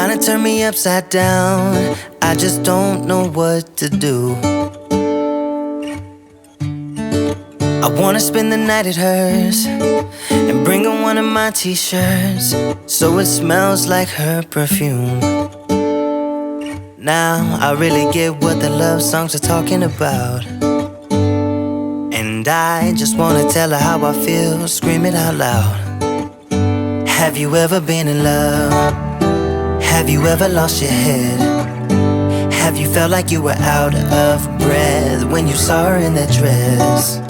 kinda turned me upside down. I just don't know what to do. I wanna spend the night at hers and bring her one of my t-shirts so it smells like her perfume. Now I really get what the love songs are talking about, and I just wanna tell her how I feel, scream it out loud. Have you ever been in love? Have you ever lost your head? Have you felt like you were out of breath when you saw her in that dress?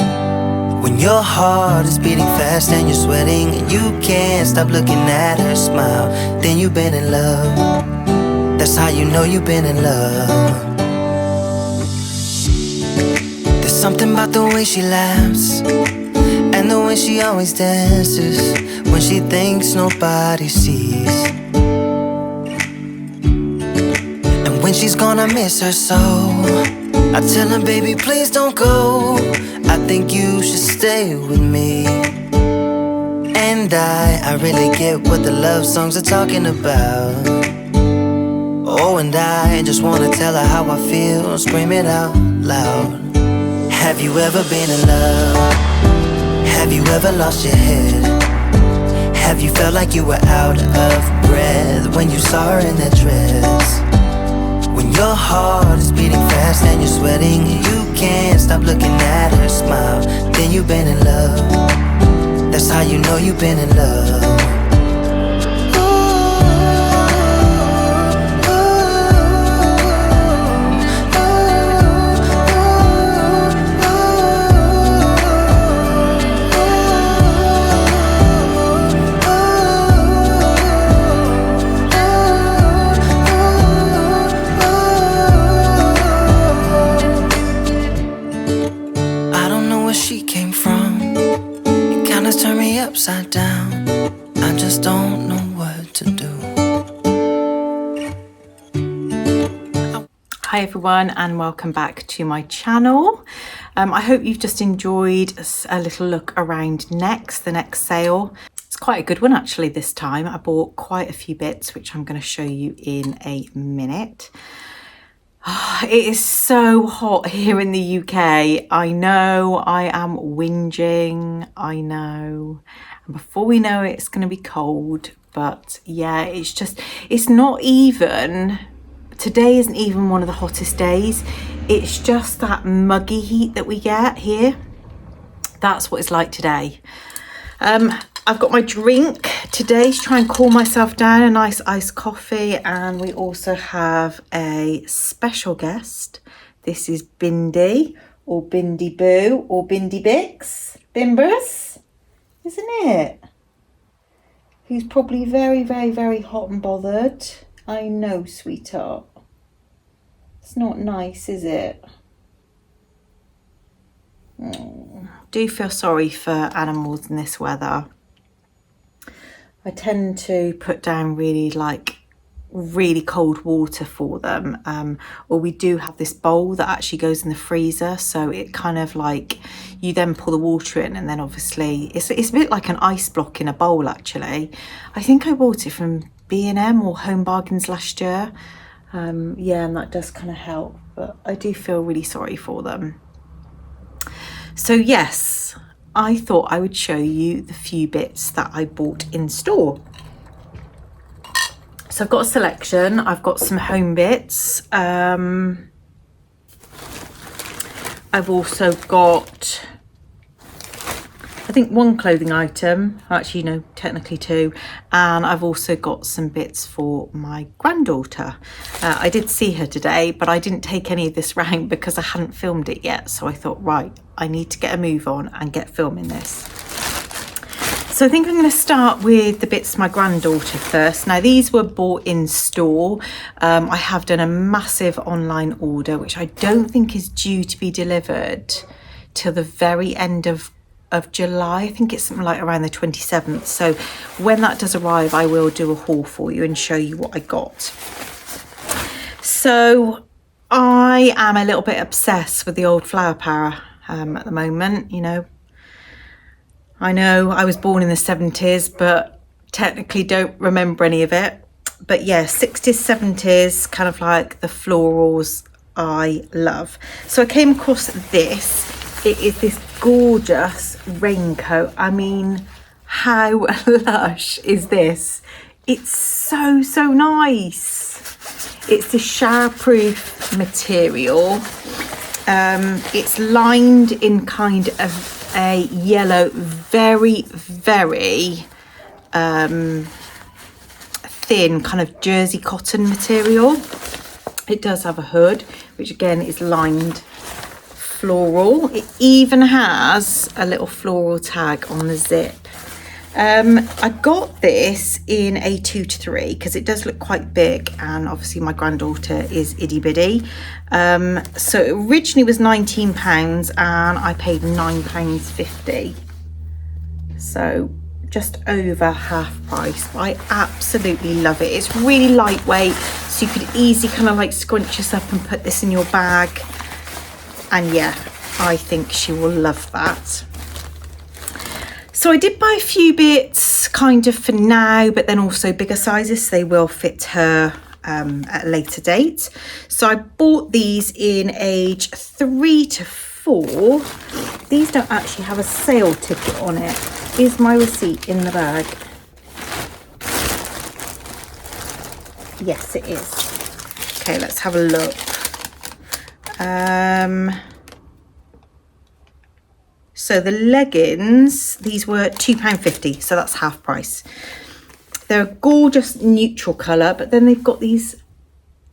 When your heart is beating fast and you're sweating and you can't stop looking at her smile, then you've been in love. That's how you know you've been in love. There's something about the way she laughs and the way she always dances when she thinks nobody sees. And when she's gone, I miss her so. I tell her, baby, please don't go. I think you should stay with me. And I really get what the love songs are talking about. Oh, and I just wanna tell her how I feel, scream it out loud. Have you ever been in love? Have you ever lost your head? Have you felt like you were out of breath when you saw her in that dress? When your heart is beating fast and you're sweating and you can't stop looking at her smile, then you've been in love. That's how you know you've been in love. Turn me upside down. I just don't know what to do. Hi everyone, and welcome back to my channel. I hope you've just enjoyed a little look around Next, the Next sale. It's quite a good one actually this time. I bought quite a few bits which I'm going to show you in a minute. It is so hot here in the UK. I know, I am whinging, I know. And before we know it, it's going to be cold. But yeah, it's not even, today isn't even one of the hottest days. It's just that muggy heat that we get here. That's what it's like today. I've got my drink today to try and cool myself down, a nice iced coffee, and we also have a special guest. This is Bindi, or Bindi Boo, or Bindi Bix, Bimbers, isn't it? Who's probably very, very, very hot and bothered. I know, sweetheart. It's not nice, is it? Do feel sorry for animals in this weather. I tend to put down really cold water for them, or we do have this bowl that actually goes in the freezer, so it kind of like, you then pour the water in, and then obviously it's a bit like an ice block in a bowl actually. I think I bought it from B&M or Home Bargains last year. Yeah, and that does kind of help, but I do feel really sorry for them. So yes, I thought I would show you the few bits that I bought in store. So I've got a selection. I've got some home bits. I've also got, I think, one clothing item, actually no, technically two, and I've also got some bits for my granddaughter. I did see her today, but I didn't take any of this round because I hadn't filmed it yet, so I thought, right, I need to get a move on and get filming this. So I think I'm going to start with the bits for my granddaughter first. Now these were bought in store. I have done a massive online order, which I don't think is due to be delivered till the very end of July. I think it's something like around the 27th. So when that does arrive, I will do a haul for you and show you what I got. So I am a little bit obsessed with the old Flower Power at the moment. You know I was born in the 70s, but technically don't remember any of it. But yeah, 60s, 70s, kind of like the florals I love. So I came across this. It is this gorgeous raincoat. I mean, how lush is this? It's so nice. It's this showerproof material. It's lined in kind of a yellow, very thin kind of jersey cotton material. It does have a hood, which again is lined floral. It even has a little floral tag on the zip. I got this in a 2 to 3 because it does look quite big, and obviously my granddaughter is itty bitty. So it originally was £19 and I paid £9.50. So just over half price. I absolutely love it. It's really lightweight, so you could easily kind of like scrunch this up and put this in your bag. And yeah, I think she will love that. So I did buy a few bits kind of for now, but then also bigger sizes, so they will fit her at a later date. So I bought these in age 3 to 4. These don't actually have a sale ticket on it. Is my receipt in the bag? Yes, it is. Okay, let's have a look. So the leggings, these were £2.50, so that's half price. They're a gorgeous neutral colour, but then they've got these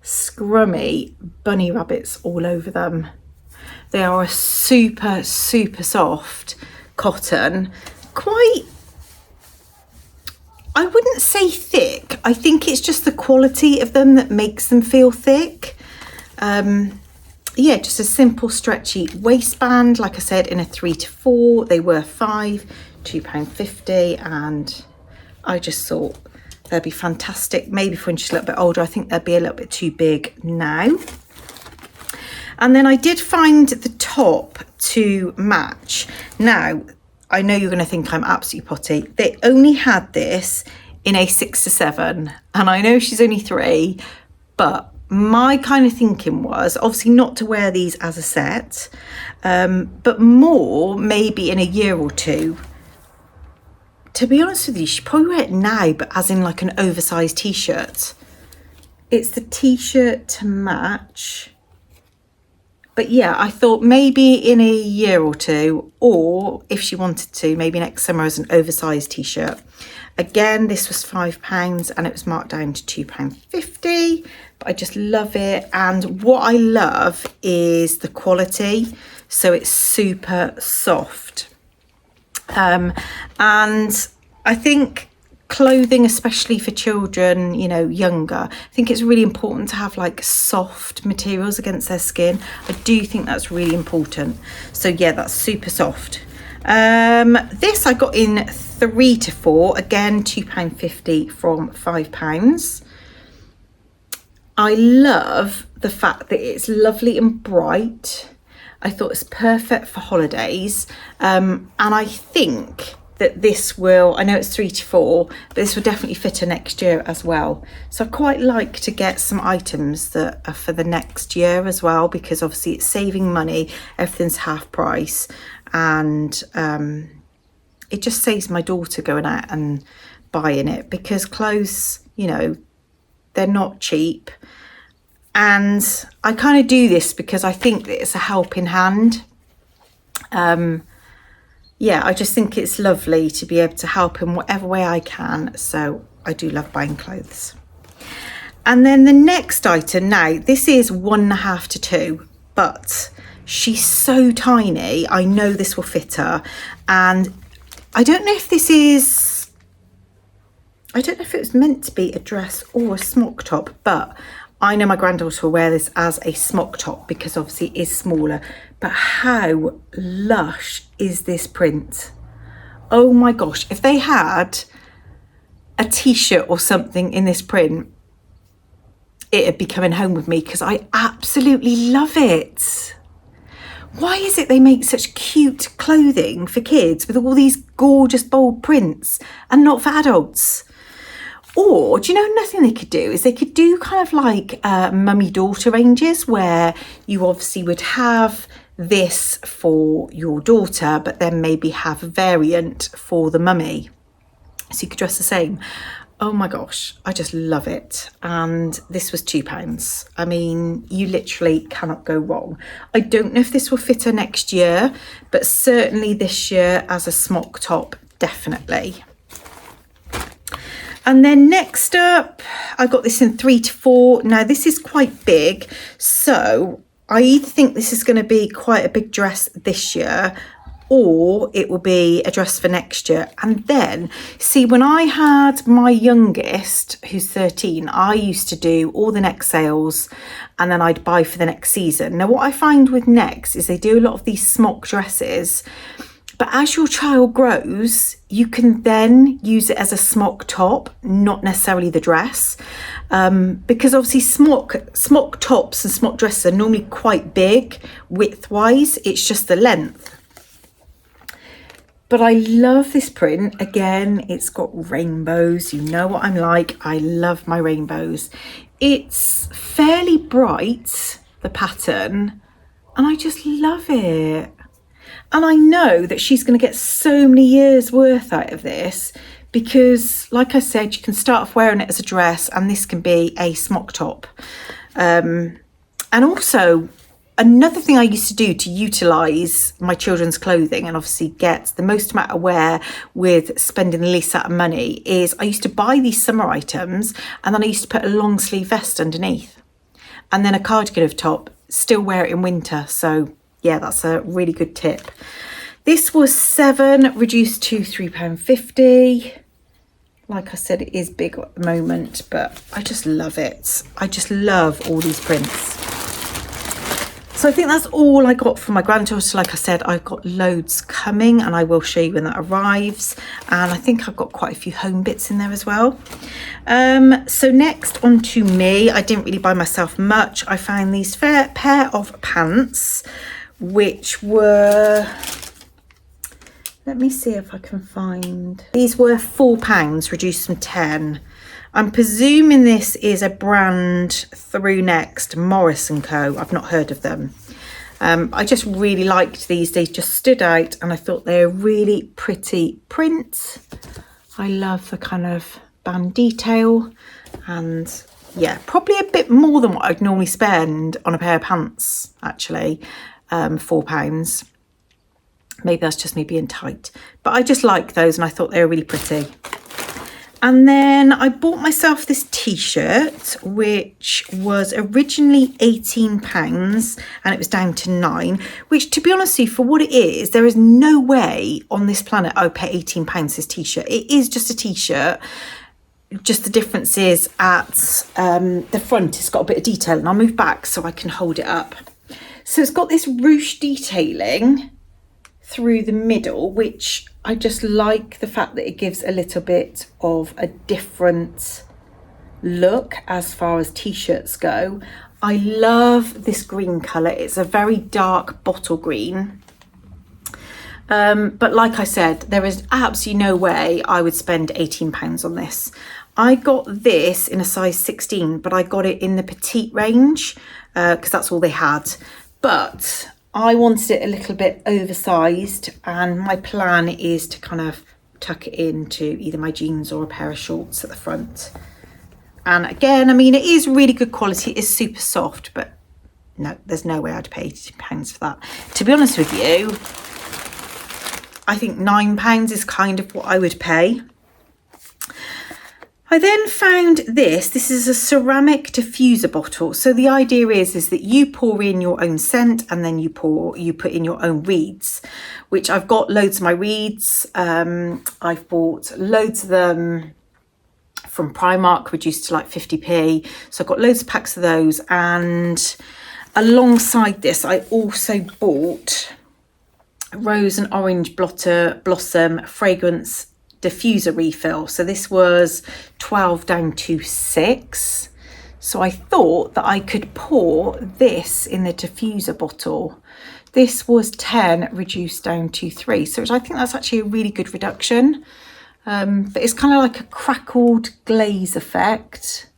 scrummy bunny rabbits all over them. They are a super soft cotton. Quite, I wouldn't say thick. I think it's just the quality of them that makes them feel thick. Yeah, just a simple stretchy waistband, like I said, in a 3 to 4. They were £2.50, and I just thought they'd be fantastic. Maybe for when she's a little bit older. I think they'd be a little bit too big now. And then I did find the top to match. Now, I know you're going to think I'm absolutely potty. They only had this in a 6 to 7, and I know she's only 3, but my kind of thinking was obviously not to wear these as a set, but more maybe in a year or two. To be honest with you, she probably wear it now, but as in like an oversized t-shirt. It's the t-shirt to match. But yeah, I thought maybe in a year or two, or if she wanted to, maybe next summer as an oversized t-shirt. Again, this was £5 and it was marked down to £2.50, but I just love it. And what I love is the quality. So it's super soft. And I think clothing, especially for children, you know, younger, I think it's really important to have like soft materials against their skin. I do think that's really important. So yeah, that's super soft. This I got in 3 to 4, again £2.50 from £5. I love the fact that it's lovely and bright. I thought it's perfect for holidays, and I think that this will, I know it's 3 to 4, but this will definitely fit her next year as well. So I quite like to get some items that are for the next year as well, because obviously it's saving money, everything's half price, and it just saves my daughter going out and buying it, because clothes, you know, they're not cheap. And I kind of do this because I think that it's a helping hand. Yeah, I just think it's lovely to be able to help in whatever way I can. So I do love buying clothes. And then the next item, now this is 1.5 to 2, but she's so tiny. I know this will fit her. And I don't know if this is, I don't know if it was meant to be a dress or a smock top, but I know my granddaughter will wear this as a smock top because obviously it is smaller. But how lush is this print? Oh my gosh, if they had a t-shirt or something in this print, it'd be coming home with me because I absolutely love it. Why is it they make such cute clothing for kids with all these gorgeous bold prints and not for adults? Or, do you know another thing they could do is they could do kind of like mummy-daughter ranges, where you obviously would have this for your daughter, but then maybe have a variant for the mummy. So you could dress the same. Oh my gosh, I just love it. And this was £2. I mean, you literally cannot go wrong. I don't know if this will fit her next year, but certainly this year as a smock top, definitely. And then next up, I got this in 3 to 4. Now this is quite big, so I either think this is going to be quite a big dress this year, or it will be a dress for next year. And then, see, when I had my youngest, who's 13, I used to do all the next sales and then I'd buy for the next season. Now, what I find with Next is they do a lot of these smock dresses, but as your child grows, you can then use it as a smock top, not necessarily the dress. Because obviously smock tops and smock dresses are normally quite big width-wise. It's just the length. But I love this print. Again, it's got rainbows. You know what I'm like. I love my rainbows. It's fairly bright, the pattern, and I just love it. And I know that she's going to get so many years worth out of this, because like I said, you can start off wearing it as a dress and this can be a smock top. And also, another thing I used to do to utilise my children's clothing and obviously get the most amount of wear with spending the least amount of money is I used to buy these summer items and then I used to put a long sleeve vest underneath and then a cardigan over top, still wear it in winter. So yeah, that's a really good tip. This was £7, reduced to £3.50. Like I said, it is big at the moment, but I just love it. I just love all these prints. So I think that's all I got from my granddaughter. Like I said, I've got loads coming and I will show you when that arrives. And I think I've got quite a few home bits in there as well. So next on to me, I didn't really buy myself much. I found these pair of pants, which were, let me see if I can find, these were £4, reduced from 10. I'm presuming this is a brand through Next, Morris & Co. I've not heard of them. I just really liked these. They just stood out and I thought they were really pretty print. I love the kind of band detail and yeah, probably a bit more than what I'd normally spend on a pair of pants, actually, £4. Maybe that's just me being tight, but I just like those and I thought they were really pretty. And then I bought myself this t-shirt, which was originally £18 and it was down to 9, which, to be honest with you, for what it is, there is no way on this planet I would pay £18 for this t-shirt. It is just a t-shirt. Just the difference is at the front, it's got a bit of detail, and I'll move back so I can hold it up. So it's got this ruche detailing through the middle, which I just like the fact that it gives a little bit of a different look as far as t-shirts go. I love this green colour. It's a very dark bottle green. But like I said, there is absolutely no way I would spend £18 on this. I got this in a size 16, but I got it in the petite range because that's all they had. But I wanted it a little bit oversized, and my plan is to kind of tuck it into either my jeans or a pair of shorts at the front. And again, I mean, it is really good quality. It's super soft, but no, there's no way I'd pay £18 for that. To be honest with you, I think £9 is kind of what I would pay. I then found this. This is a ceramic diffuser bottle. So the idea is that you pour in your own scent and then you put in your own reeds, which I've got loads of my reeds. I've bought loads of them from Primark, reduced to like 50p. So I've got loads of packs of those. And alongside this, I also bought Rose and Orange Blossom Fragrance diffuser refill. So this was 12 down to 6. So I thought that I could pour this in the diffuser bottle. This was 10 reduced down to 3. So I think that's actually a really good reduction. but it's kind of like a crackled glaze effect.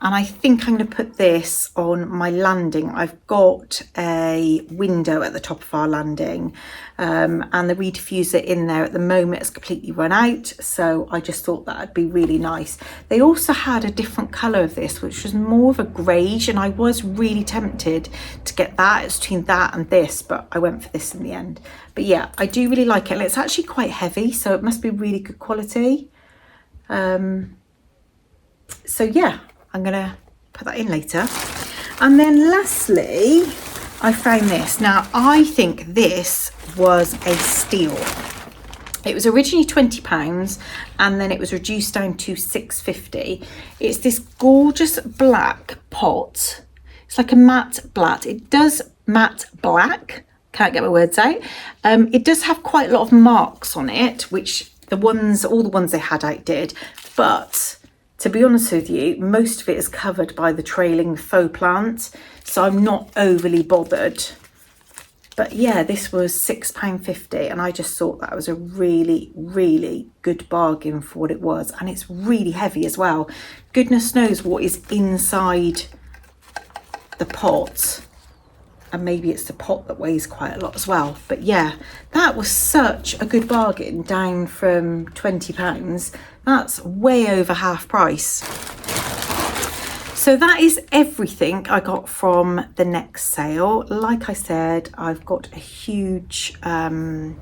And I think I'm going to put this on my landing. I've got a window at the top of our landing, and the rediffuser in there at the moment has completely run out. So I just thought that'd be really nice. They also had a different colour of this, which was more of a greige, and I was really tempted to get that. It's between that and this, but I went for this in the end. But yeah, I do really like it. And it's actually quite heavy, so it must be really good quality. So yeah. I'm going to put that in later. And then lastly, I found this. Now, I think this was a steal. It was originally £20 and then it was reduced down to £6.50. It's this gorgeous black pot. It's like a matte black. It does matte black. Can't get my words out. It does have quite a lot of marks on it, which all the ones they had out did. But to be honest with you, most of it is covered by the trailing faux plant, so I'm not overly bothered. But yeah, this was £6.50 and I just thought that was a really, really good bargain for what it was. And it's really heavy as well. Goodness knows what is inside the pot. And maybe it's the pot that weighs quite a lot as well. But yeah, that was such a good bargain, down from £20. That's way over half price. So that is everything I got from the next sale. Like I said, I've got a huge, I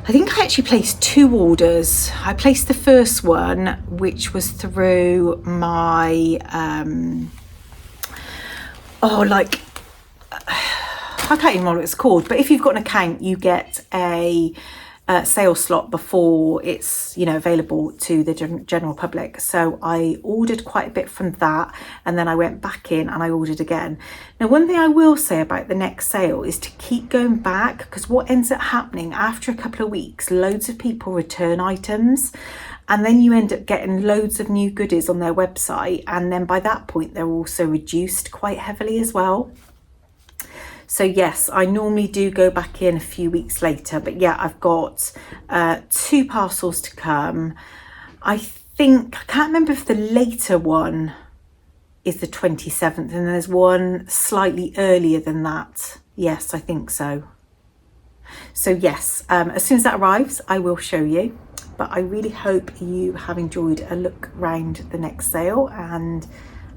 think I actually placed 2 orders. I placed the first one, which was through my, I can't even remember what it's called, but if you've got an account, you get a sale slot before it's, available to the general public. So I ordered quite a bit from that, and then I went back in and I ordered again. Now, one thing I will say about the next sale is to keep going back, because what ends up happening after a couple of weeks, loads of people return items, and then you end up getting loads of new goodies on their website, and then by that point they're also reduced quite heavily as well. So yes, I normally do go back in a few weeks later, but yeah, I've got 2 parcels to come. I can't remember if the later one is the 27th and there's one slightly earlier than that. Yes, I think so. So yes, as soon as that arrives, I will show you. But I really hope you have enjoyed a look around the next sale and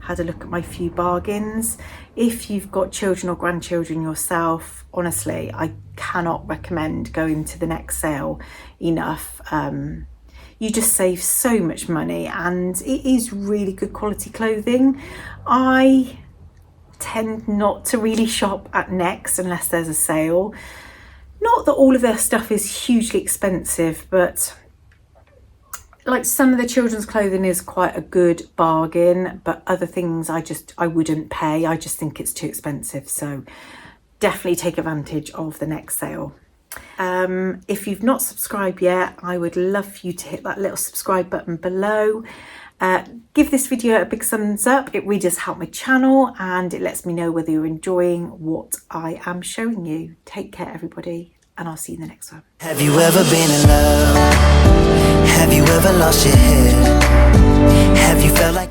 had a look at my few bargains. If you've got children or grandchildren yourself, honestly, I cannot recommend going to the next sale enough. You just save so much money and it is really good quality clothing. I tend not to really shop at Next unless there's a sale. Not that all of their stuff is hugely expensive, but like some of the children's clothing is quite a good bargain, but other things I wouldn't pay. I just think it's too expensive. So definitely take advantage of the next sale. If you've not subscribed yet, I would love for you to hit that little subscribe button below. Give this video a big thumbs up. It really does help my channel and it lets me know whether you're enjoying what I am showing you. Take care, everybody, and I'll see you in the next one. Have you ever been in love? Have you ever lost your head? Have you felt like